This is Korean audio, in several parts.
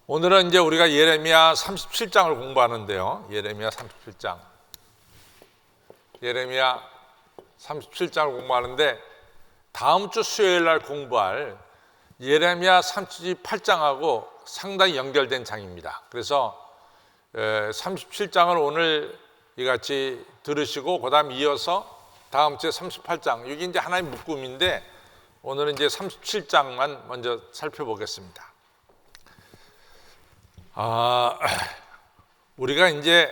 오늘은 이제 우리가 예레미야 37장을 공부하는데요. 예레미야 37장. 예레미야 37장을 공부하는데 다음 주 수요일 날 공부할 예레미야 38장하고 상당히 연결된 장입니다. 그래서 37장을 오늘 이같이 들으시고 그다음 이어서 다음 주에 38장, 이게 이제 하나의 묶음인데 오늘은 이제 37장만 먼저 살펴보겠습니다. 우리가 이제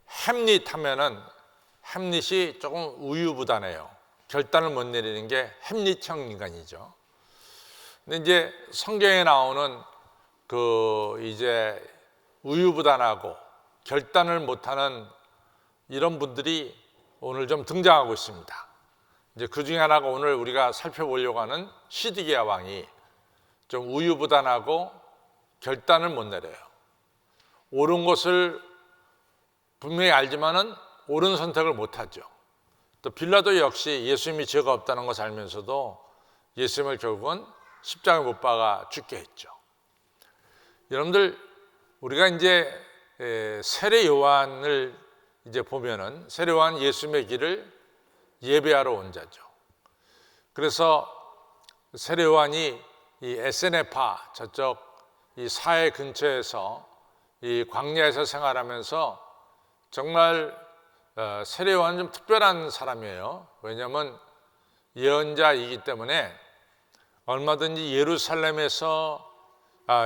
햄릿 하면은 햄릿이 조금 우유부단해요. 결단을 못 내리는 게 햄릿형 인간이죠. 근데 이제 성경에 나오는 그 이제 우유부단하고 결단을 못하는 이런 분들이 오늘 좀 등장하고 있습니다. 이제 그 중에 하나가 오늘 우리가 살펴보려고 하는 시드기야 왕이 좀 우유부단하고 결단을 못 내려요. 옳은 것을 분명히 알지만은 옳은 선택을 못 하죠. 또 빌라도 역시 예수님이 죄가 없다는 것을 알면서도 예수님을 결국은 십자가에 못 박아 죽게 했죠. 여러분들, 우리가 이제 세례 요한을 이제 보면은 세례 요한 예수님의 길을 예배하러 온 자죠. 그래서 세례 요한이 이 에세네파 저쪽 이 사해 근처에서 이 광야에서 생활하면서 정말 세례 요한은 좀 특별한 사람이에요. 왜냐하면 예언자이기 때문에 얼마든지 예루살렘에서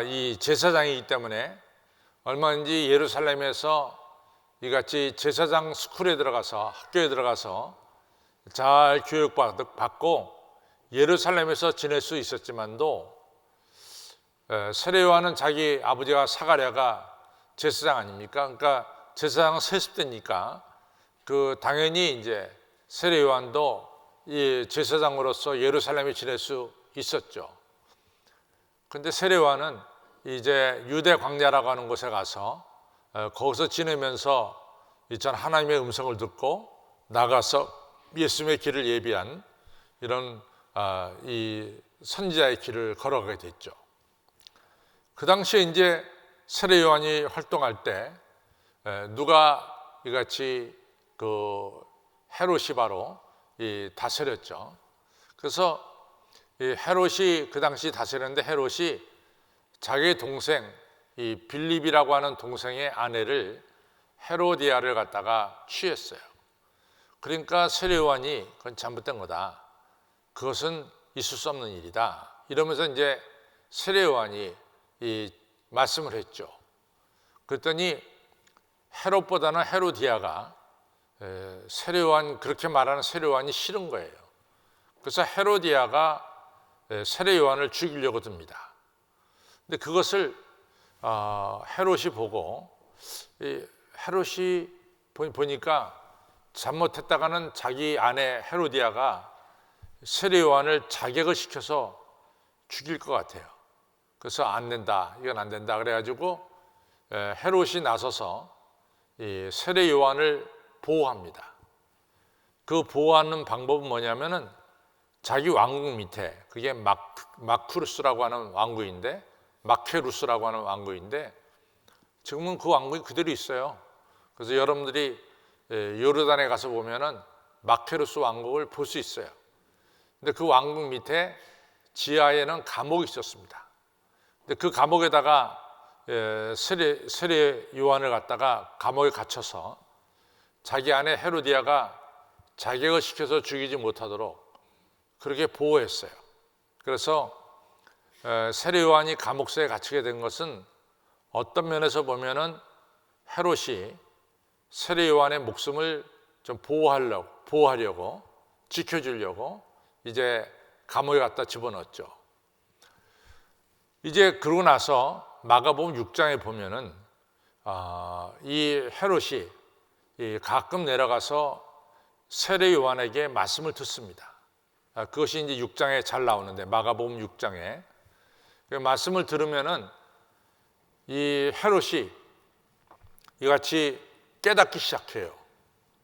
이 제사장이기 때문에 얼마든지 예루살렘에서 이같이 제사장 스쿨에 들어가서 학교에 들어가서 잘 교육받고 예루살렘에서 지낼 수 있었지만도 세례 요한은 자기 아버지가 사가랴가 제사장 아닙니까? 그러니까 제사장은 세습되니까 그 당연히 이제 세례 요한도 이 제사장으로서 예루살렘에 지낼 수 있었죠. 그런데 세례 요한은 이제 유대 광야라고 하는 곳에 가서 거기서 지내면서 이전 하나님의 음성을 듣고 나가서 예수님의 길을 예비한 이런 이 선지자의 길을 걸어가게 됐죠. 그 당시에 이제 세례 요한이 활동할 때 누가 이같이 그 헤롯이 바로 이 다스렸죠. 그래서 이 헤롯이 그 당시 다스렸는데 헤롯이 자기 동생 이 빌립이라고 하는 동생의 아내를 헤로디아를 갖다가 취했어요. 그러니까 세례 요한이 그건 잘못된 거다. 그것은 있을 수 없는 일이다. 이러면서 이제 세례 요한이 이 말씀을 했죠. 그랬더니 헤롯보다는 헤로디아가 세례 요한 그렇게 말하는 세례 요한이 싫은 거예요. 그래서 헤로디아가 세례 요한을 죽이려고 듭니다. 근데 그것을 헤롯이 보고 헤롯이 보니까 잘못했다가는 자기 아내 헤로디아가 세례 요한을 자격을 시켜서 죽일 것 같아요. 그래서 안 된다, 이건 안 된다 그래가지고 헤롯이 나서서 이 세례 요한을 보호합니다. 그 보호하는 방법은 뭐냐면은 자기 왕국 밑에, 그게 마쿠루스라고 하는 왕국인데, 마케루스라고 하는 왕국인데 지금은 그 왕국이 그대로 있어요. 그래서 여러분들이 요르단에 가서 보면은 마케루스 왕국을 볼 수 있어요. 근데 그 왕국 밑에 지하에는 감옥이 있었습니다. 근데 그 감옥에다가 세례 요한을 갖다가 감옥에 갇혀서 자기 아내 헤로디아가 자격을 시켜서 죽이지 못하도록 그렇게 보호했어요. 그래서 세례 요한이 감옥소에 갇히게 된 것은 어떤 면에서 보면은 헤롯이 세례 요한의 목숨을 좀 보호하려고 지켜주려고 이제 감옥에 갖다 집어넣었죠. 이제 그러고 나서 마가복음 6장에 보면은 이 헤롯이 가끔 내려가서 세례 요한에게 말씀을 듣습니다. 그것이 이제 6장에 잘 나오는데 마가복음 6장에 그 말씀을 들으면은 이 헤롯이 이같이 깨닫기 시작해요.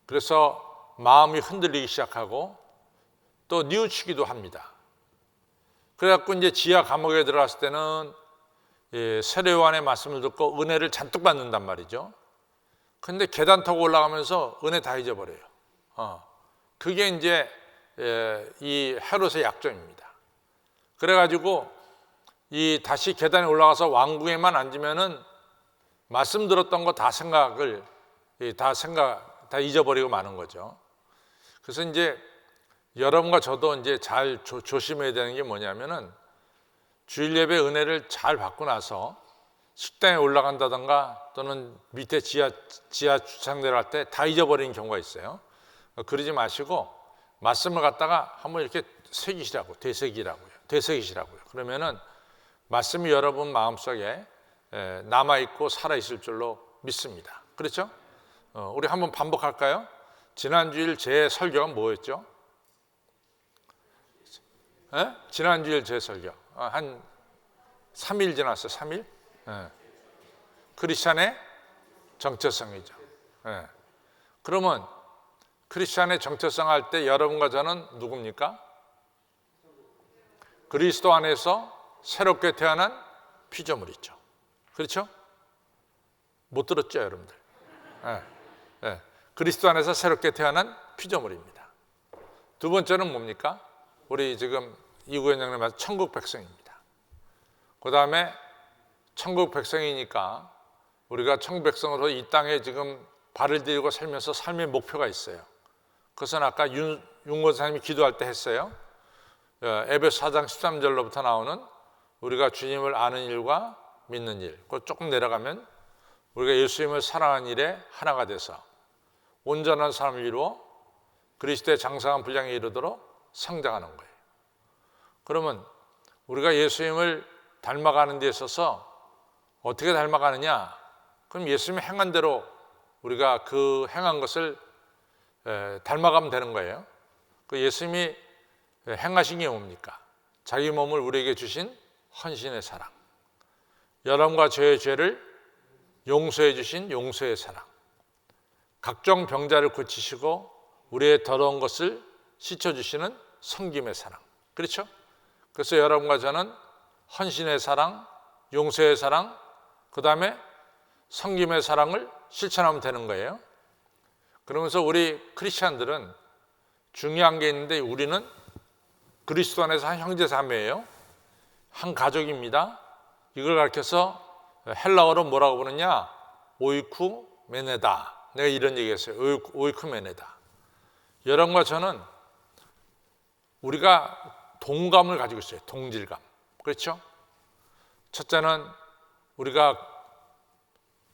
그래서 마음이 흔들리기 시작하고 또 뉘우치기도 합니다. 그래갖고 이제 지하 감옥에 들어갔을 때는 세례 요한의 말씀을 듣고 은혜를 잔뜩 받는단 말이죠. 근데 계단 타고 올라가면서 은혜 다 잊어버려요. 그게 이제 이 헤롯의 약점입니다. 그래가지고 이 다시 계단에 올라가서 왕궁에만 앉으면은 말씀 들었던 거 다 다 잊어버리고 마는 거죠. 그래서 이제 여러분과 저도 이제 잘 조심해야 되는 게 뭐냐면은 주일 예배 은혜를 잘 받고 나서 식당에 올라간다던가 또는 밑에 지하 주차장 내려갈 때 다 잊어버리는 경우가 있어요. 그러지 마시고 말씀을 갖다가 한번 이렇게 되새기시라고요. 그러면은 말씀이 여러분 마음속에 남아있고 살아있을 줄로 믿습니다. 그렇죠? 우리 한번 반복할까요? 지난주일 제 설교가 뭐였죠? 지난주일 제 설교 한 3일 지났어요. 3일? 크리스찬의 정체성이죠. 그러면 크리스찬의 정체성 할 때 여러분과 저는 누굽니까? 그리스도 안에서 새롭게 태어난 피조물이죠. 그렇죠? 못 들었죠, 여러분들? 그리스도 안에서 새롭게 태어난 피조물입니다. 두 번째는 뭡니까? 우리 지금 이구현장님 말씀 천국 백성입니다. 그 다음에 천국 백성이니까 우리가 천국 백성으로 이 땅에 지금 발을 들이고 살면서 삶의 목표가 있어요. 그것은 아까 윤 권사님이 기도할 때 했어요. 에베소 4장 13절로부터 나오는 우리가 주님을 아는 일과 믿는 일, 그 조금 내려가면 우리가 예수님을 사랑하는 일에 하나가 돼서 온전한 삶을 이루어 그리스도의 장성한 분량에 이르도록 성장하는 거예요. 그러면 우리가 예수님을 닮아가는 데 있어서 어떻게 닮아가느냐? 그럼 예수님이 행한 대로 우리가 그 행한 것을 닮아가면 되는 거예요. 그 예수님이 행하신 게 뭡니까? 자기 몸을 우리에게 주신 헌신의 사랑, 여러분과 저의 죄를 용서해 주신 용서의 사랑, 각종 병자를 고치시고 우리의 더러운 것을 씻어주시는 섬김의 사랑. 그렇죠? 그래서 여러분과 저는 헌신의 사랑, 용서의 사랑, 그 다음에 섬김의 사랑을 실천하면 되는 거예요. 그러면서 우리 크리스찬들은 중요한 게 있는데 우리는 그리스도 안에서 한 형제 자매예요. 한 가족입니다. 이걸 가르쳐서 헬라어로 뭐라고 부르냐? 오이쿠 메네다. 내가 이런 얘기했어요. 오이쿠 메네다. 여러분과 저는 우리가 동감을 가지고 있어요. 동질감. 그렇죠? 첫째는 우리가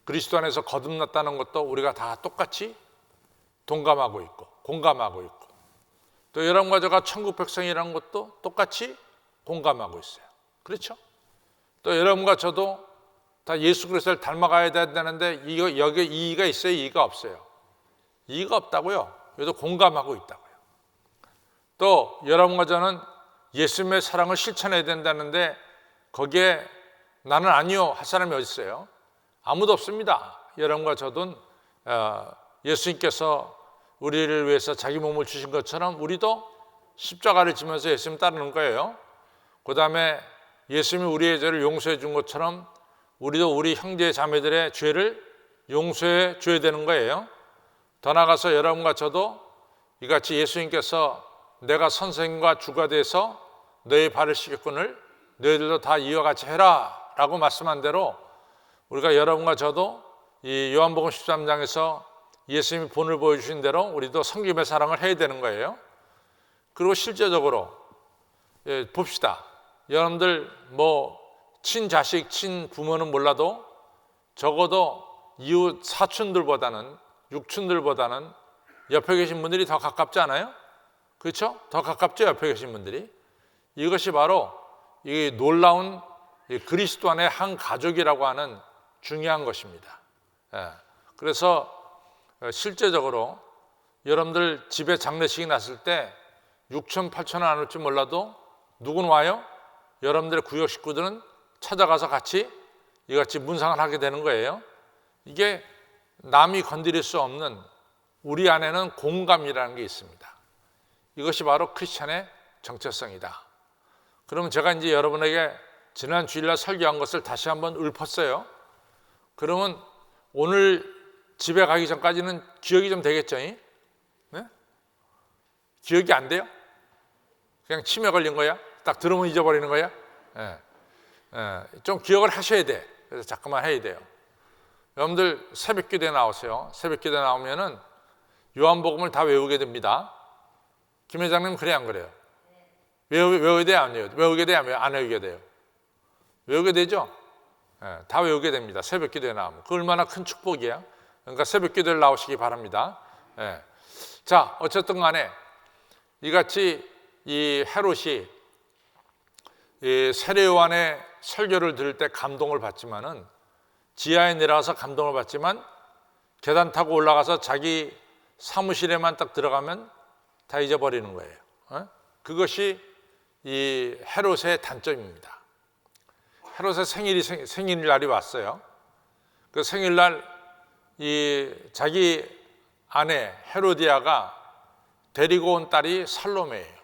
그리스도 안에서 거듭났다는 것도 우리가 다 똑같이 동감하고 있고 공감하고 있고, 또 여러분과 저가 천국 백성이라는 것도 똑같이 공감하고 있어요. 그렇죠? 또 여러분과 저도 다 예수 그리스도를 닮아가야 된다는데 여기 이의가 있어요? 이의가 없어요? 이의가 없다고요. 여기도 공감하고 있다고요. 또 여러분과 저는 예수님의 사랑을 실천해야 된다는데 거기에 나는 아니요 할 사람이 어디 있어요? 아무도 없습니다. 여러분과 저도 예수님께서 우리를 위해서 자기 몸을 주신 것처럼 우리도 십자가를 지면서 예수님 따르는 거예요. 그 다음에 예수님이 우리의 죄를 용서해 준 것처럼 우리도 우리 형제 자매들의 죄를 용서해 줘야 되는 거예요. 더 나아가서 여러분과 저도 이같이 예수님께서 내가 선생과 주가 돼서 너의 발을 씻겼거늘 너희들도 다 이와 같이 해라 라고 말씀한 대로 우리가 여러분과 저도 이 요한복음 13장에서 예수님이 본을 보여주신 대로 우리도 섬김의 사랑을 해야 되는 거예요. 그리고 실제적으로 봅시다. 여러분들 친자식, 친부모는 몰라도 적어도 이웃 사촌들보다는 육촌들보다는 옆에 계신 분들이 더 가깝지 않아요? 그렇죠? 더 가깝죠, 옆에 계신 분들이. 이것이 바로 이 놀라운 그리스도 안의 한 가족이라고 하는 중요한 것입니다. 그래서 실제적으로 여러분들 집에 장례식이 났을 때 6천, 8천은 안 올지 몰라도 누군 와요? 여러분들의 구역 식구들은 찾아가서 같이 이같이 문상을 하게 되는 거예요. 이게 남이 건드릴 수 없는 우리 안에는 공감이라는 게 있습니다. 이것이 바로 크리스찬의 정체성이다. 그러면 제가 이제 여러분에게 지난 주일날 설교한 것을 다시 한번 읊었어요. 그러면 오늘 집에 가기 전까지는 기억이 좀 되겠죠? 네? 기억이 안 돼요? 그냥 치매 걸린 거야? 딱 들으면 잊어버리는 거야? 좀 기억을 하셔야 돼. 그래서 자꾸만 해야 돼요. 여러분들 새벽기도에 나오세요. 새벽기도에 나오면은 요한복음을 다 외우게 됩니다. 김 회장님 그래 안 그래요? 외우게 돼요? 안 외우게 돼요? 외우게 돼요? 안 외우게 돼요? 외우게 되죠? 다 외우게 됩니다. 새벽기도에 나오면. 그 얼마나 큰 축복이야. 그러니까 새벽기도에 나오시기 바랍니다. 자, 어쨌든 간에 이같이 이 헤롯이 이 세례요한의 설교를 들을 때 감동을 받지만은 지하에 내려가서 감동을 받지만 계단 타고 올라가서 자기 사무실에만 딱 들어가면 다 잊어버리는 거예요. 그것이 이 헤롯의 단점입니다. 헤롯의 생일날이 왔어요. 그 생일날 이 자기 아내 헤로디아가 데리고 온 딸이 살로메예요.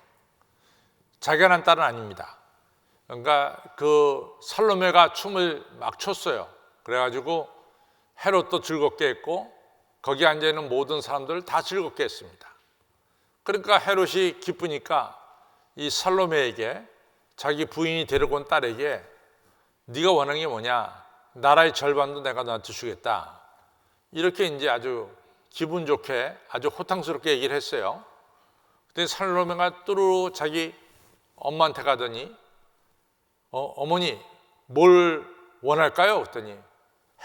자기가 난 딸은 아닙니다. 그러니까 그 살로메가 춤을 막 췄어요. 그래가지고 헤롯도 즐겁게 했고 거기 앉아있는 모든 사람들 다 즐겁게 했습니다. 그러니까 헤롯이 기쁘니까 이 살로메에게 자기 부인이 데리고 온 딸에게 네가 원하는 게 뭐냐? 나라의 절반도 내가 너한테 주겠다. 이렇게 이제 아주 기분 좋게 아주 호탕스럽게 얘기를 했어요. 그때 살로메가 뚜루 자기 엄마한테 가더니 어머니 뭘 원할까요? 그랬더니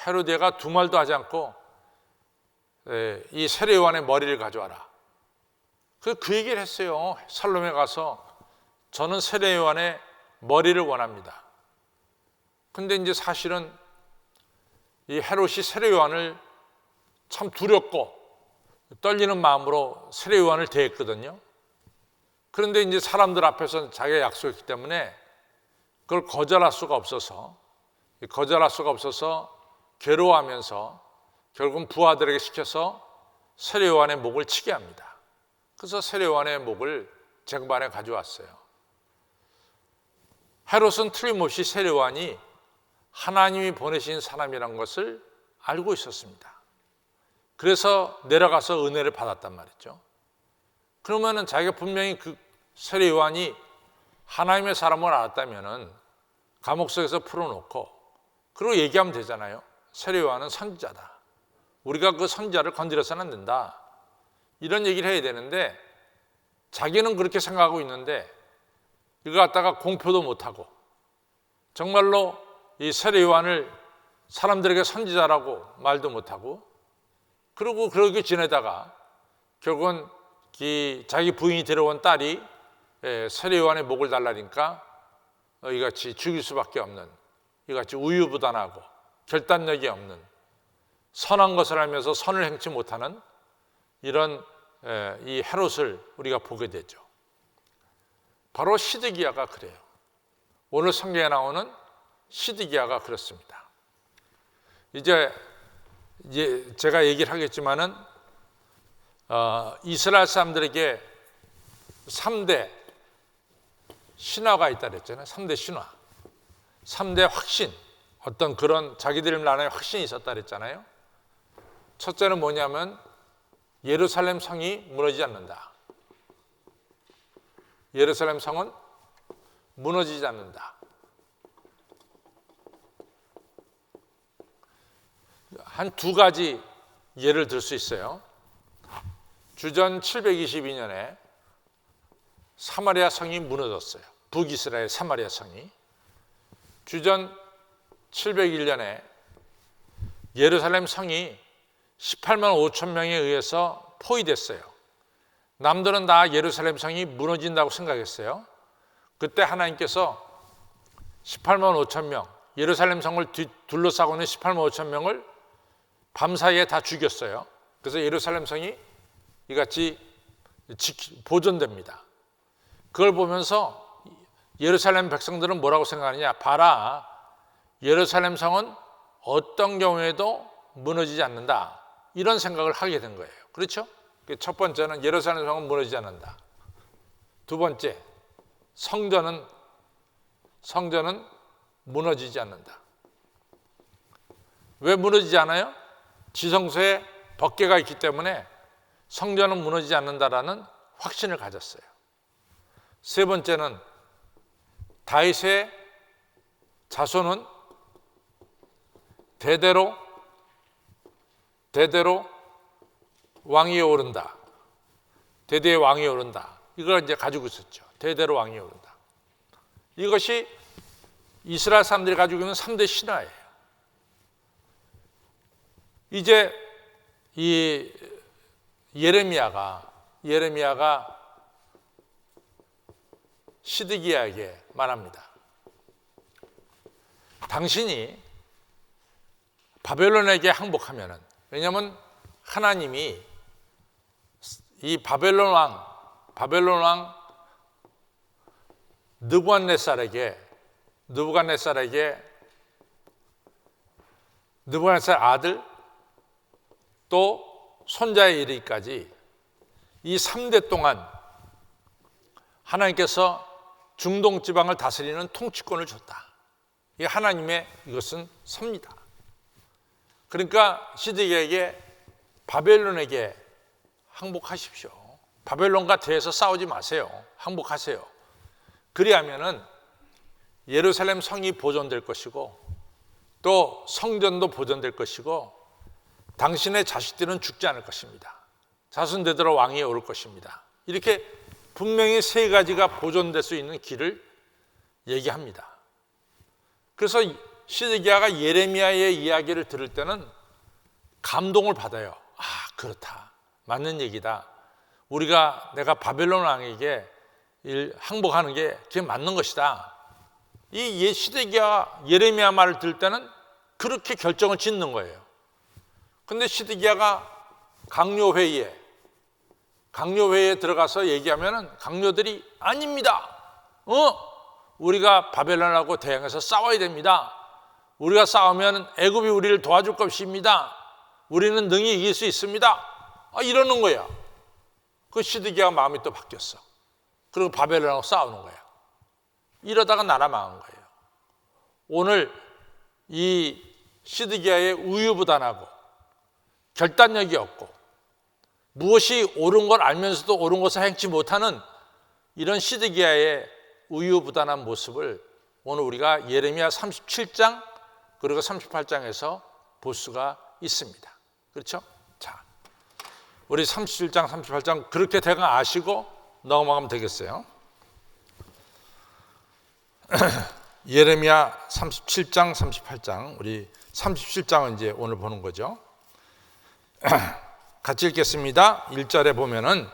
헤로데가 두 말도 하지 않고 이 세례요한의 머리를 가져와라. 그 얘기를 했어요. 살로메 가서 저는 세례요한의 머리를 원합니다. 근데 이제 사실은 이 헤롯이 세례요한을 참 두렵고 떨리는 마음으로 세례요한을 대했거든요. 그런데 이제 사람들 앞에서 자기가 약속했기 때문에 그걸 거절할 수가 없어서 괴로워하면서 결국은 부하들에게 시켜서 세례요한의 목을 치게 합니다. 그래서 세례요한의 목을 쟁반에 가져왔어요. 헤롯은 틀림없이 세례요한이 하나님이 보내신 사람이란 것을 알고 있었습니다. 그래서 내려가서 은혜를 받았단 말이죠. 그러면은 자기가 분명히 그 세례요한이 하나님의 사람을 알았다면은 감옥 속에서 풀어놓고 그리고 얘기하면 되잖아요. 세례요한은 선지자다. 우리가 그 선지자를 건드려서는 안 된다. 이런 얘기를 해야 되는데 자기는 그렇게 생각하고 있는데 이거 갖다가 공표도 못하고 정말로 이 세례요한을 사람들에게 선지자라고 말도 못하고 그러고 그렇게 지내다가 결국은 자기 부인이 데려온 딸이 세례요한의 목을 달라니까 이같이 죽일 수밖에 없는 이같이 우유부단하고 결단력이 없는 선한 것을 알면서 선을 행치 못하는 이런 이 헤롯을 우리가 보게 되죠. 바로 시드기야가 그래요. 오늘 성경에 나오는 시드기야가 그렇습니다. 이제 제가 얘기를 하겠지만은 이스라엘 사람들에게 3대 신화가 있다 그랬잖아요. 3대 신화, 3대 확신, 어떤 그런 자기들 나라에 확신이 있었다 그랬잖아요. 첫째는 뭐냐면 예루살렘 성이 무너지지 않는다. 예루살렘 성은 무너지지 않는다. 한 두 가지 예를 들 수 있어요. 주전 722년에 사마리아 성이 무너졌어요. 북이스라엘 사마리아 성이. 주전 701년에 예루살렘 성이 18만 5천 명에 의해서 포위됐어요. 남들은 다 예루살렘 성이 무너진다고 생각했어요. 그때 하나님께서 18만 5천 명, 예루살렘 성을 둘러싸고 있는 18만 5천 명을 밤사이에 다 죽였어요. 그래서 예루살렘 성이 이같이 보존됩니다. 그걸 보면서 예루살렘 백성들은 뭐라고 생각하느냐? 봐라, 예루살렘 성은 어떤 경우에도 무너지지 않는다. 이런 생각을 하게 된 거예요. 그렇죠? 첫 번째는 예루살렘 성은 무너지지 않는다. 두 번째, 성전은 무너지지 않는다. 왜 무너지지 않아요? 지성소에 법궤가 있기 때문에 성전은 무너지지 않는다라는 확신을 가졌어요. 세 번째는 다윗의 자손은 대대로 왕위에 오른다. 대대의 왕위에 오른다. 이걸 이제 가지고 있었죠. 대대로 왕위에 오른다. 이것이 이스라엘 사람들이 가지고 있는 3대 신화예요. 이제 이 예레미야가 시드기야에게 말합니다. 당신이 바벨론에게 항복하면은, 왜냐하면 하나님이 이 바벨론 왕 느부갓네살의 아들 또 손자에 이르기까지 이 3대 동안 하나님께서 중동 지방을 다스리는 통치권을 줬다. 이 하나님의 이것은 섭니다. 그러니까 시드기야에게 바벨론에게 항복하십시오. 바벨론과 대해서 싸우지 마세요. 항복하세요. 그리하면은 예루살렘 성이 보존될 것이고 또 성전도 보존될 것이고 당신의 자식들은 죽지 않을 것입니다. 자손대대로 왕위에 오를 것입니다. 이렇게 분명히 세 가지가 보존될 수 있는 길을 얘기합니다. 그래서 시드기야가 예레미야의 이야기를 들을 때는 감동을 받아요. 아, 그렇다. 맞는 얘기다. 내가 바벨론 왕에게 항복하는 게 그게 맞는 것이다. 이 시드기야 예레미야 말을 들을 때는 그렇게 결정을 짓는 거예요. 근데 시드기야가 강요회의에 들어가서 얘기하면은 강요들이 아닙니다. 우리가 바벨론하고 대항해서 싸워야 됩니다. 우리가 싸우면 애굽이 우리를 도와줄 것입니다. 우리는 능히 이길 수 있습니다. 이러는 거야. 그 시드기야가 마음이 또 바뀌었어. 그리고 바벨론하고 싸우는 거야. 이러다가 나라 망한 거예요. 오늘 이 시드기야의 우유부단하고 결단력이 없고 무엇이 옳은 걸 알면서도 옳은 것을 행치 못하는 이런 시드기야의 우유부단한 모습을 오늘 우리가 예레미야 37장 그리고 38장에서 볼 수가 있습니다. 그렇죠? 자, 우리 37장, 38장 그렇게 대강 아시고 넘어가면 되겠어요. 예레미야 37장, 38장, 우리 37장은 이제 오늘 보는 거죠. 같이 읽겠습니다. 1절에 보면은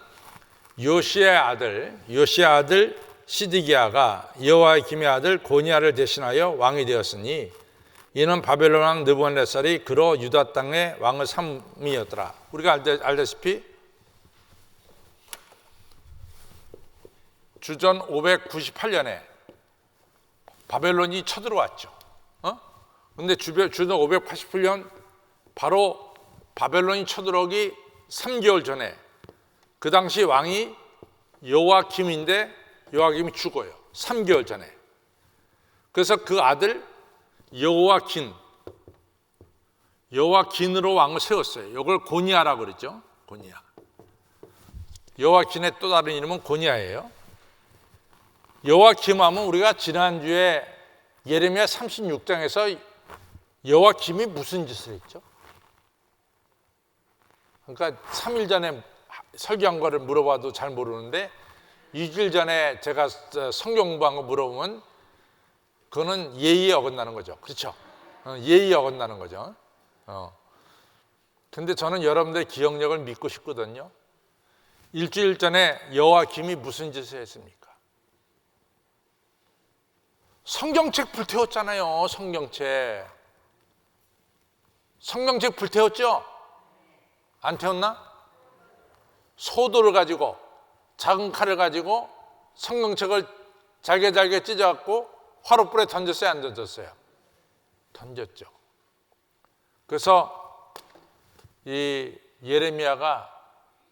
요시의 아들 시드기야가 여호와의 김의 아들 고니야를 대신하여 왕이 되었으니 이는 바벨론 왕 느부갓네살이 그로 유다 땅의 왕을 삼이었더라. 우리가 알다시피 주전 598년에 바벨론이 쳐들어왔죠. 근데 주전 588년 바로 바벨론이 쳐들어오기 3개월 전에 그 당시 왕이 요아김인데 요아김이 죽어요. 3개월 전에. 그래서 그 아들 여호와긴으로 왕을 세웠어요. 이걸 고니야라고 그러죠. 고니야. 여호와긴의 또 다른 이름은 고니야예요. 여호와김 하면 우리가 지난주에 예레미야 36장에서 여호와김이 무슨 짓을 했죠? 그러니까 3일 전에 설교한 거를 물어봐도 잘 모르는데 2주일 전에 제가 성경 공부한 거 물어보면 그거는 예의에 어긋나는 거죠. 그렇죠? 예의에 어긋나는 거죠. 근데 저는 여러분들의 기억력을 믿고 싶거든요. 일주일 전에 여호와김이 무슨 짓을 했습니까? 성경책 불태웠잖아요. 성경책 불태웠죠? 안 태웠나? 소도를 가지고 작은 칼을 가지고 성경책을 잘게 찢어갖고 화롯불에 던졌어요? 안 던졌어요? 던졌죠. 그래서 이 예레미야가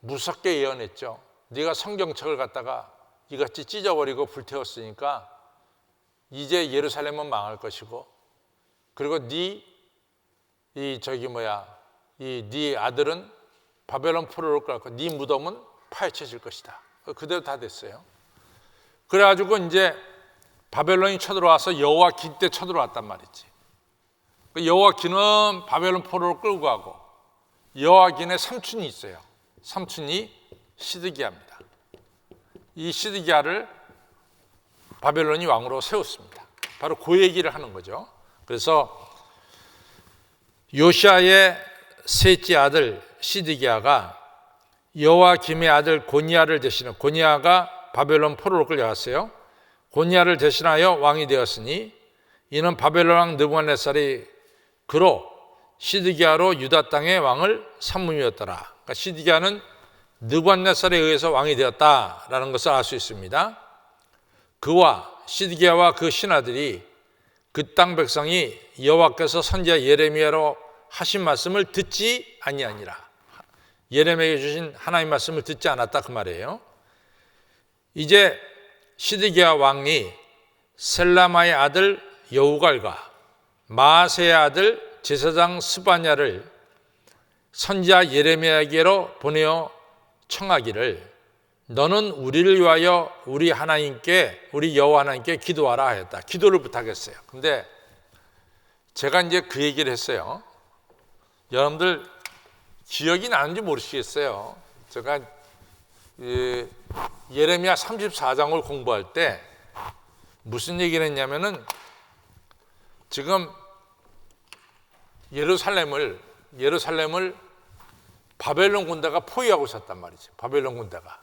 무섭게 예언했죠. 네가 성경책을 갖다가 이같이 찢어버리고 불태웠으니까 이제 예루살렘은 망할 것이고, 그리고 네 아들은 바벨론 포로로 끌고 네 무덤은 파헤쳐질 것이다. 그대로 다 됐어요. 그래가지고 이제 바벨론이 쳐들어와서 여호와긴 때 쳐들어왔단 말이지. 여호와긴은 바벨론 포로로 끌고 가고, 여호와긴의 삼촌이 있어요. 삼촌이 시드기야입니다. 이 시드기야를 바벨론이 왕으로 세웠습니다. 바로 그 얘기를 하는 거죠. 그래서 요시아의 셋째 아들 시드기야가 여호와김의 아들 고니야를 대신해, 고니야가 바벨론 포로로 끌려갔어요. 고니야를 대신하여 왕이 되었으니 이는 바벨론 왕 느부갓네살이 그로 시드기야로 유다 땅의 왕을 삼음이었더라. 그러니까 시드기야는 느부갓네살에 의해서 왕이 되었다라는 것을 알 수 있습니다. 그와 시드기야와 그 신하들이 그 땅 백성이 여호와께서 선지자 예레미야로 하신 말씀을 듣지 아니하니라. 예레미야에게 주신 하나님 말씀을 듣지 않았다, 그 말이에요. 이제 시드기야 왕이 셀라마의 아들 여우갈과 마아세의 아들 제사장 스바냐를 선지자 예레미야에게로 보내어 청하기를 너는 우리를 위하여 우리 하나님께, 우리 여호와 하나님께 기도하라 하였다. 기도를 부탁했어요. 근데 제가 이제 그 얘기를 했어요. 여러분들 기억이 나는지 모르시겠어요. 제가 예레미야 34장을 공부할 때 무슨 얘기를 했냐면은, 지금 예루살렘을 바벨론 군대가 포위하고 있었단 말이죠. 바벨론 군대가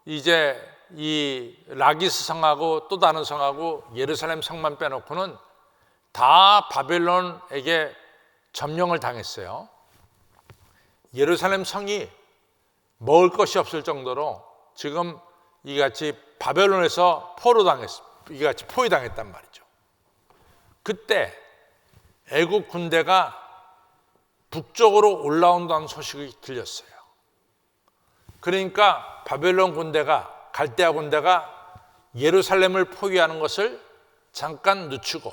이제 이 라기스 성하고 또 다른 성하고 예루살렘 성만 빼놓고는 다 바벨론에게 점령을 당했어요. 예루살렘 성이 먹을 것이 없을 정도로 지금 이같이 바벨론에서 이같이 포위당했단 말이죠. 그때 애국 군대가 북쪽으로 올라온다는 소식이 들렸어요. 그러니까 바벨론 군대가, 갈대아 군대가 예루살렘을 포위하는 것을 잠깐 늦추고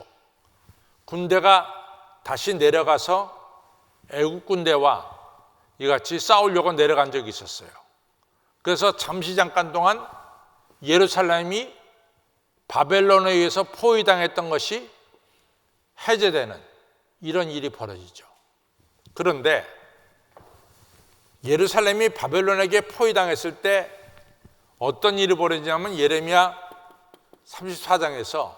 군대가 다시 내려가서 애국 군대와 이같이 싸우려고 내려간 적이 있었어요. 그래서 잠깐 동안 예루살렘이 바벨론에 의해서 포위당했던 것이 해제되는 이런 일이 벌어지죠. 그런데 예루살렘이 바벨론에게 포위당했을 때 어떤 일이 벌어지냐면, 예레미야 34장에서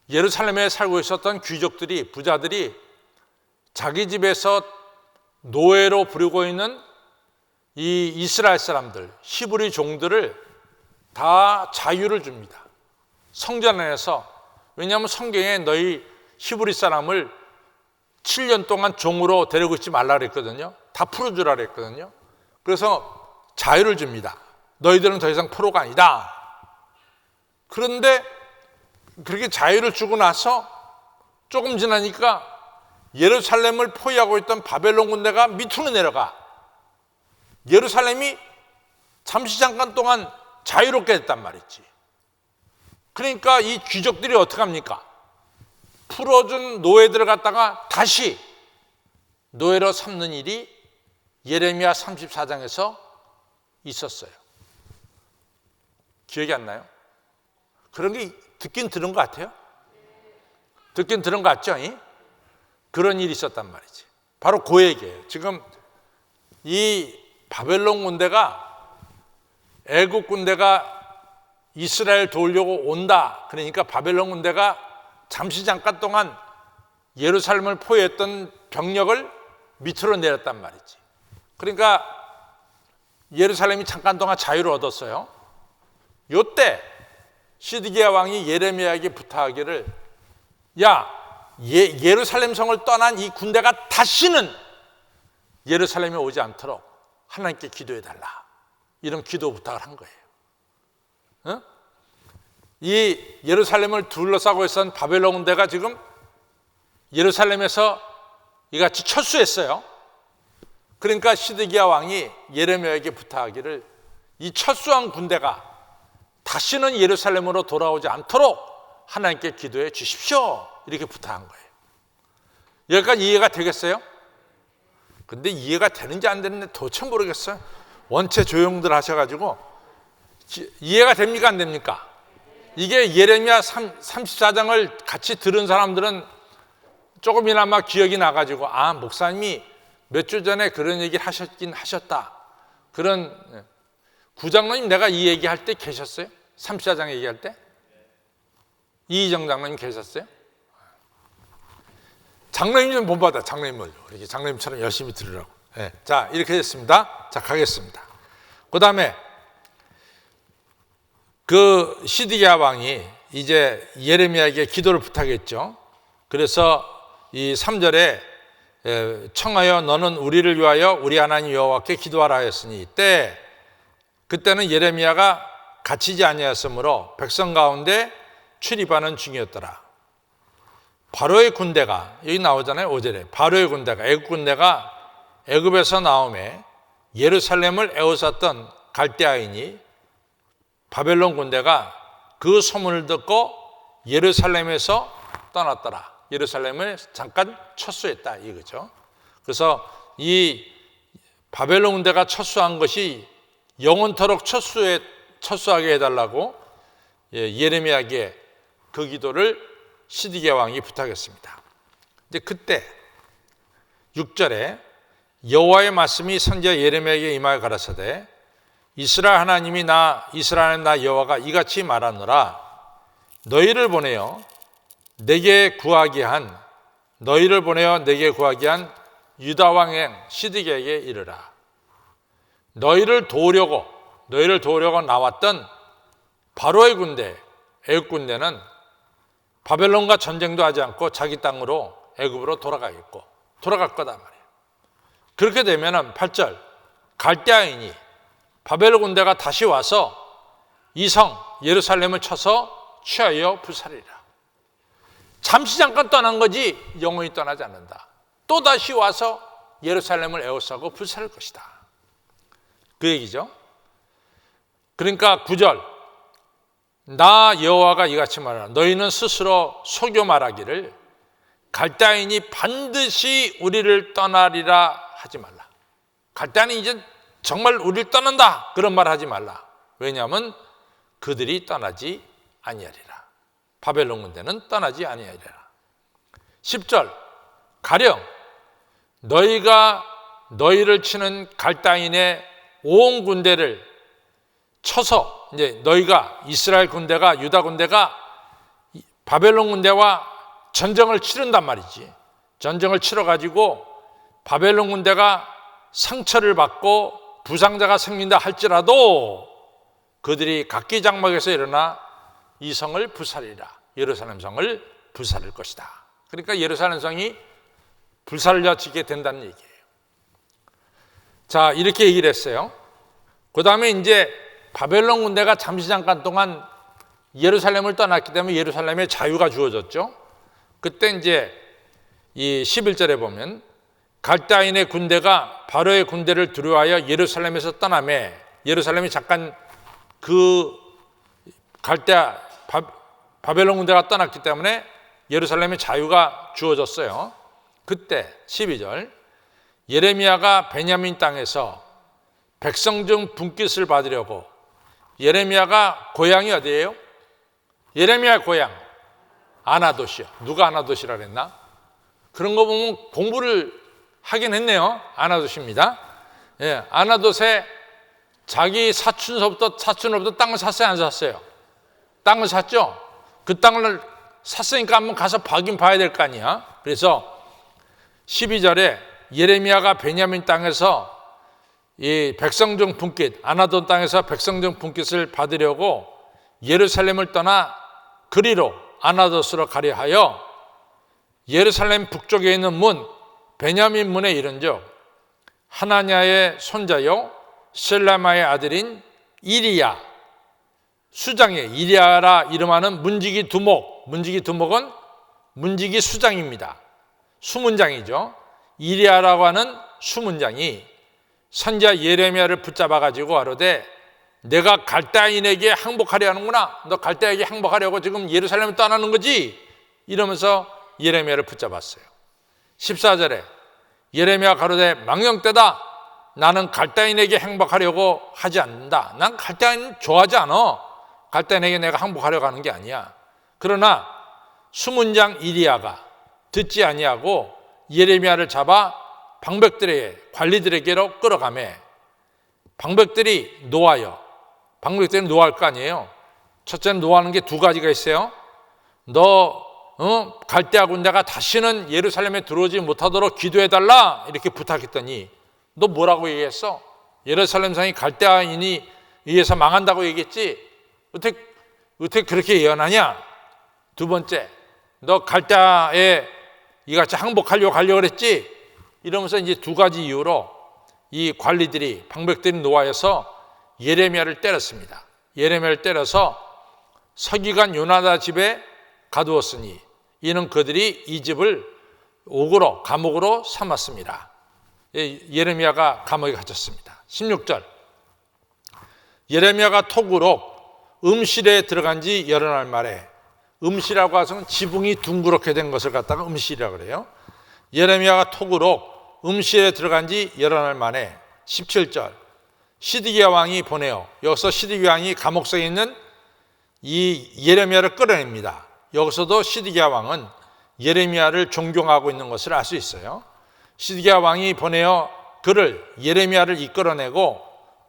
예루살렘에 살고 있었던 귀족들이, 부자들이 자기 집에서 노예로 부리고 있는 이 이스라엘 사람들, 히브리 종들을 다 자유를 줍니다. 성전 안에서. 왜냐하면 성경에 너희 히브리 사람을 7년 동안 종으로 데리고 있지 말라 그랬거든요. 다 풀어주라 그랬거든요. 그래서 자유를 줍니다. 너희들은 더 이상 포로가 아니다. 그런데 그렇게 자유를 주고 나서 조금 지나니까 예루살렘을 포위하고 있던 바벨론 군대가 밑으로 내려가 예루살렘이 잠깐 동안 자유롭게 됐단 말이지. 그러니까 이 귀족들이 어떻게 합니까? 풀어준 노예들을 갖다가 다시 노예로 삼는 일이 예레미야 34장에서 있었어요. 기억이 안 나요? 그런 게 듣긴 들은 것 같아요? 듣긴 들은 것 같죠? 그런 일이 있었단 말이지. 바로 그 얘기예요. 지금 이 바벨론 군대가, 애국 군대가 이스라엘 도우려고 온다. 그러니까 바벨론 군대가 잠깐 동안 예루살렘을 포위했던 병력을 밑으로 내렸단 말이지. 그러니까 예루살렘이 잠깐 동안 자유를 얻었어요. 요때 시드기야 왕이 예레미야에게 부탁하기를, 예루살렘 성을 떠난 이 군대가 다시는 예루살렘에 오지 않도록 하나님께 기도해달라. 이런 기도 부탁을 한 거예요. 이 예루살렘을 둘러싸고 있었던 바벨론 군대가 지금 예루살렘에서 이같이 철수했어요. 그러니까 시드기야 왕이 예레미야에게 부탁하기를, 이 철수한 군대가 다시는 예루살렘으로 돌아오지 않도록 하나님께 기도해 주십시오. 이렇게 부탁한 거예요. 여기까지 이해가 되겠어요? 근데 이해가 되는지 안 되는지 도대체 모르겠어요. 원체 조용들 하셔가지고 이해가 됩니까 안 됩니까? 이게 예레미야 34장을 같이 들은 사람들은 조금이나마 기억이 나가지고 목사님이 몇 주 전에 그런 얘기를 하셨긴 하셨다. 그런 구장로님 내가 이 얘기할 때 계셨어요? 34장 얘기할 때? 이희정 장로님 계셨어요? 장로님 좀 못 받아. 장로님을 이렇게 장로님처럼 열심히 들으라고. 네. 자, 이렇게 됐습니다. 자, 가겠습니다. 그 다음에 그 시드기야 왕이 이제 예레미야에게 기도를 부탁했죠. 그래서 이 3절에 청하여 너는 우리를 위하여 우리 하나님 여호와께 기도하라 하였으니 그때는 예레미야가 갇히지 아니하였으므로 백성 가운데 출입하는 중이었더라. 바로의 군대가 여기 나오잖아요. 5절에 바로의 군대가 애굽 군대가 애굽에서 나오매 예루살렘을 에워쌌던 갈대아인이 바벨론 군대가 그 소문을 듣고 예루살렘에서 떠났더라. 예루살렘을 잠깐 철수했다 이거죠. 그래서 이 바벨론 군대가 철수한 것이 영원토록 철수하게 해달라고 예레미야에게 그 기도를 시드기야 왕이 부탁했습니다. 근데 그때 6절에 여호와의 말씀이 선지자 예레미야에게 임하여 가라사대 이스라엘 하나님이 이스라엘 나 여호와가 이같이 말하노라. 너희를 보내어 내게 구하게 한 유다 왕의 시드기야에게 이르라. 너희를 도우려고 나왔던 바로의 군대, 애굽 군대는 바벨론과 전쟁도 하지 않고 자기 땅으로 애굽으로 돌아갈 거다 말이에요. 그렇게 되면은 8절 갈대아인이 바벨론 군대가 다시 와서 이 성 예루살렘을 쳐서 취하여 불살이라. 잠시 잠깐 떠난 거지 영원히 떠나지 않는다. 또 다시 와서 예루살렘을 에워싸고 불살을 것이다. 그 얘기죠. 그러니까 9절 나 여호와가 이같이 말하라. 너희는 스스로 속여 말하기를 갈대아인이 반드시 우리를 떠나리라 하지 말라. 갈대아인이 이제 정말 우리를 떠난다 그런 말 하지 말라. 왜냐하면 그들이 떠나지 아니하리라. 바벨론 군대는 떠나지 아니하리라. 10절 가령 너희가 너희를 치는 갈대아인의 온 군대를 쳐서 이제 너희가 이스라엘 군대가 유다 군대가 바벨론 군대와 전쟁을 치른단 말이지. 전쟁을 치러 가지고 바벨론 군대가 상처를 받고 부상자가 생긴다 할지라도 그들이 각기 장막에서 일어나 이 성을 불살리라. 예루살렘 성을 불살릴 것이다. 그러니까 예루살렘 성이 불살려지게 된다는 얘기예요. 자, 이렇게 얘기를 했어요. 그 다음에 이제 바벨론 군대가 잠시 잠깐 동안 예루살렘을 떠났기 때문에 예루살렘에 자유가 주어졌죠. 그때 이제 이 11절에 보면 갈대아인의 군대가 바로의 군대를 두려워하여 예루살렘에서 떠나매 예루살렘이 잠깐 그 바벨론 군대가 떠났기 때문에 예루살렘에 자유가 주어졌어요. 그때 12절 예레미야가 베냐민 땅에서 백성 중 분깃을 받으려고 예레미야가 고향이 어디예요? 예레미야 고향 아나돗이요. 누가 아나돗이라 그랬나? 그런 거 보면 공부를 하긴 했네요. 아나돗입니다. 예, 아나돗에 자기 사촌으로부터 땅을 샀어요, 안 샀어요? 땅을 샀죠. 그 땅을 샀으니까 한번 가서 봐긴 봐야 될 거 아니야. 그래서 12절에 예레미야가 베냐민 땅에서 이 백성 중 분깃, 아나돗 땅에서 백성 중 분깃을 받으려고 예루살렘을 떠나 그리로 아나돗으로 가려 하여 예루살렘 북쪽에 있는 문 베냐민 문에 이른즉 하나냐의 손자요 셀라마의 아들인 이리야 수장의 이리야라 이름하는 문지기 두목, 문지기 두목은 문지기 수장입니다. 수문장이죠. 이리야라고 하는 수문장이 선지자 예레미야를 붙잡아 가지고 아뢰되 내가 갈대아인에게 항복하려 하는구나. 너 갈대아에게 항복하려고 지금 예루살렘을 떠나는 거지? 이러면서 예레미야를 붙잡았어요. 14절에 예레미야 가로되 망령되다. 나는 갈대아인에게 항복하려고 하지 않는다. 난 갈대아인 좋아하지 않아. 갈대아인에게 내가 항복하려고 하는 게 아니야. 그러나 수문장 이리야가 듣지 아니하고 예레미야를 잡아 방백들에게 관리들에게로 끌어가매 방백들이 노하여 방백들이 노할 거 아니에요. 첫째는 노하는 게 두 가지가 있어요. 너 갈대아 군대가 다시는 예루살렘에 들어오지 못하도록 기도해달라 이렇게 부탁했더니 너 뭐라고 얘기했어? 예루살렘 성이 갈대아인이 의해서 망한다고 얘기했지? 어떻게 그렇게 예언하냐? 두 번째, 너 갈대아에 이같이 항복하려고 그랬지? 이러면서 이제 두 가지 이유로 이 관리들이 방백들이 노하여서 예레미야를 때렸습니다. 예레미야를 때려서 서기관 요나단 집에 가두었으니 이는 그들이 이 집을 옥으로 감옥으로 삼았습니다. 예레미야가 감옥에 갇혔습니다. 16절 예레미야가 톡으로 음실에 들어간 지 여러 날 만에 음실이라고 해서는 지붕이 둥그렇게 된 것을 갖다가 음실이라고 그래요. 예레미야가 톡으로 음실에 들어간 지 여러 날 만에 17절 시드기야 왕이 보내어 여기서 시드기야 왕이 감옥성에 있는 이 예레미야를 끌어냅니다. 여기서도 시드기야 왕은 예레미야를 존경하고 있는 것을 알 수 있어요. 시드기야 왕이 보내어 그를 예레미야를 이끌어내고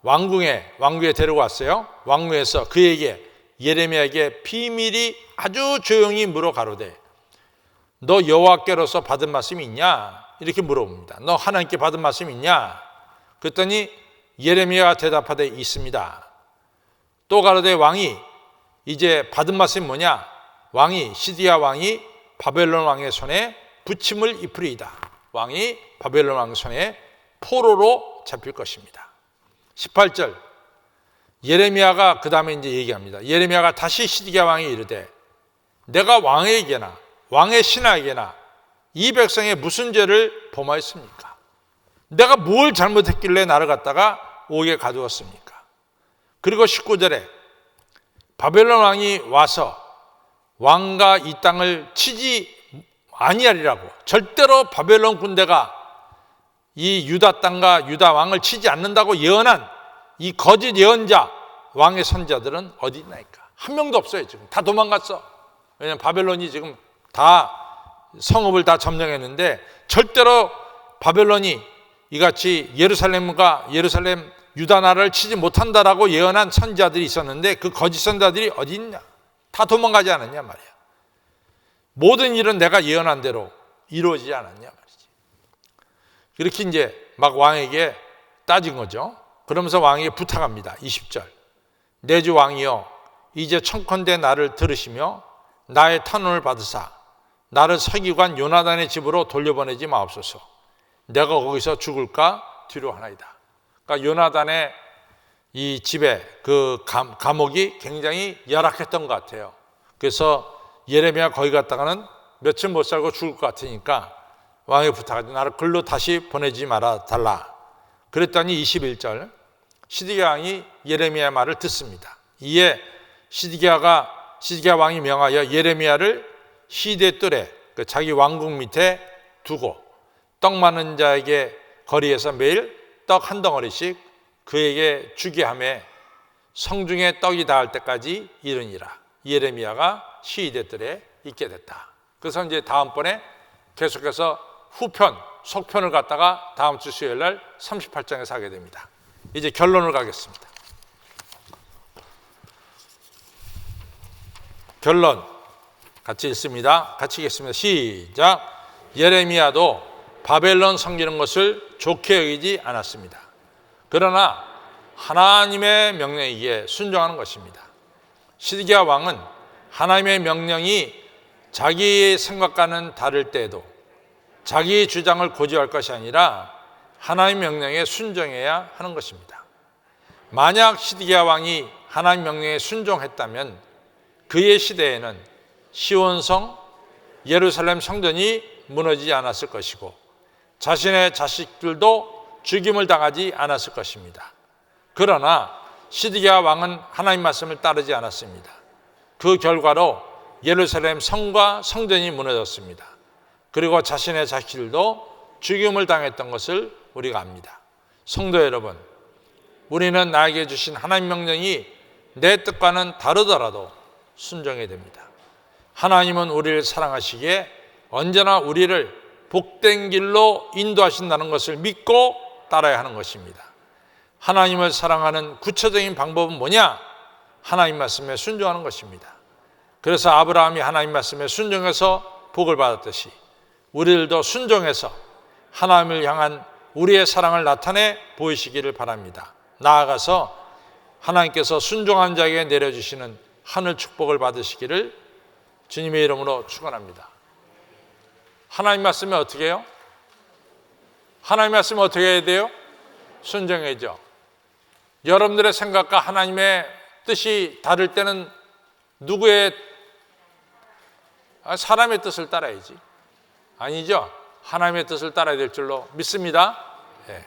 왕궁에 데리고 왔어요. 왕궁에서 그에게 예레미야에게 비밀이 아주 조용히 물어 가로되 너 여호와께로서 받은 말씀이 있냐? 이렇게 물어봅니다. 너 하나님께 받은 말씀이 있냐? 그랬더니 예레미야가 대답하되 있습니다. 또 가로되 왕이 이제 받은 말씀이 뭐냐? 왕이 시드기야 왕이 바벨론 왕의 손에 부침을 입으리이다. 왕이 바벨론 왕의 손에 포로로 잡힐 것입니다. 18절 예레미야가 그 다음에 이제 얘기합니다. 예레미야가 다시 시드기야 왕이 이르되 내가 왕에게나 왕의 신하에게나 이 백성의 무슨 죄를 범하였습니까? 내가 뭘 잘못했길래 나를 갖다가 옥에 가두었습니까? 그리고 19절에 바벨론 왕이 와서 왕과 이 땅을 치지 아니하리라고 절대로 바벨론 군대가 이 유다 땅과 유다 왕을 치지 않는다고 예언한 이 거짓 예언자 왕의 선자들은 어디 있나이까? 한 명도 없어요. 지금 다 도망갔어. 왜냐하면 바벨론이 지금 다 성읍을 다 점령했는데 절대로 바벨론이 이같이 예루살렘 유다 나라를 치지 못한다라고 예언한 선자들이 있었는데 그 거짓 선자들이 어디 있냐? 다 도망가지 않았냐 말이야. 모든 일은 내가 예언한 대로 이루어지지 않았냐 말이지. 이렇게 이제 막 왕에게 따진 거죠. 그러면서 왕에게 부탁합니다. 20절 내 주 왕이여 이제 청컨대 나를 들으시며 나의 탄원을 받으사 나를 서기관 요나단의 집으로 돌려보내지 마옵소서. 내가 거기서 죽을까 두려워하나이다. 그러니까 요나단의 이 집에 그 감옥이 굉장히 열악했던 것 같아요. 그래서 예레미야 거기 갔다가는 며칠 못 살고 죽을 것 같으니까 왕에게 부탁하지 나를 글로 다시 보내지 말아 달라. 그랬더니 21절 시드기야 왕이 예레미야의 말을 듣습니다. 이에 시드기야 왕이 명하여 예레미야를 시대 뜰에 자기 왕궁 밑에 두고 떡 많은 자에게 거리에서 매일 떡 한 덩어리씩 그에게 주게 하며 성중에 떡이 닿을 때까지 이르니라. 예레미야가 시대 뜰에 있게 됐다. 그래서 이제 다음번에 계속해서 후편, 속편을 갖다가 다음 주 수요일 날 38장에서 하게 됩니다. 이제 결론을 가겠습니다. 결론 같이 읽습니다. 같이 읽겠습니다. 시작. 예레미야도 바벨론 섬기는 것을 좋게 여기지 않았습니다. 그러나 하나님의 명령에 순종하는 것입니다. 시드기야 왕은 하나님의 명령이 자기 생각과는 다를 때에도 자기 주장을 고집할 것이 아니라 하나님 명령에 순종해야 하는 것입니다. 만약 시드기야 왕이 하나님 명령에 순종했다면 그의 시대에는 시온성 예루살렘 성전이 무너지지 않았을 것이고 자신의 자식들도 죽임을 당하지 않았을 것입니다. 그러나 시드기야 왕은 하나님 말씀을 따르지 않았습니다. 그 결과로 예루살렘 성과 성전이 무너졌습니다. 그리고 자신의 자식들도 죽임을 당했던 것을 우리가 압니다. 성도 여러분, 우리는 나에게 주신 하나님 명령이 내 뜻과는 다르더라도 순종해야 됩니다. 하나님은 우리를 사랑하시기에 언제나 우리를 복된 길로 인도하신다는 것을 믿고 따라야 하는 것입니다. 하나님을 사랑하는 구체적인 방법은 뭐냐? 하나님 말씀에 순종하는 것입니다. 그래서 아브라함이 하나님 말씀에 순종해서 복을 받았듯이 우리들도 순종해서 하나님을 향한 우리의 사랑을 나타내 보이시기를 바랍니다. 나아가서 하나님께서 순종한 자에게 내려주시는 하늘 축복을 받으시기를 주님의 이름으로 축원합니다. 하나님 말씀에 어떻게 해요? 하나님 말씀에 어떻게 해야 돼요? 순종해야죠. 여러분들의 생각과 하나님의 뜻이 다를 때는 누구의 사람의 뜻을 따라야지. 아니죠. 하나님의 뜻을 따라야 될 줄로 믿습니다. 네.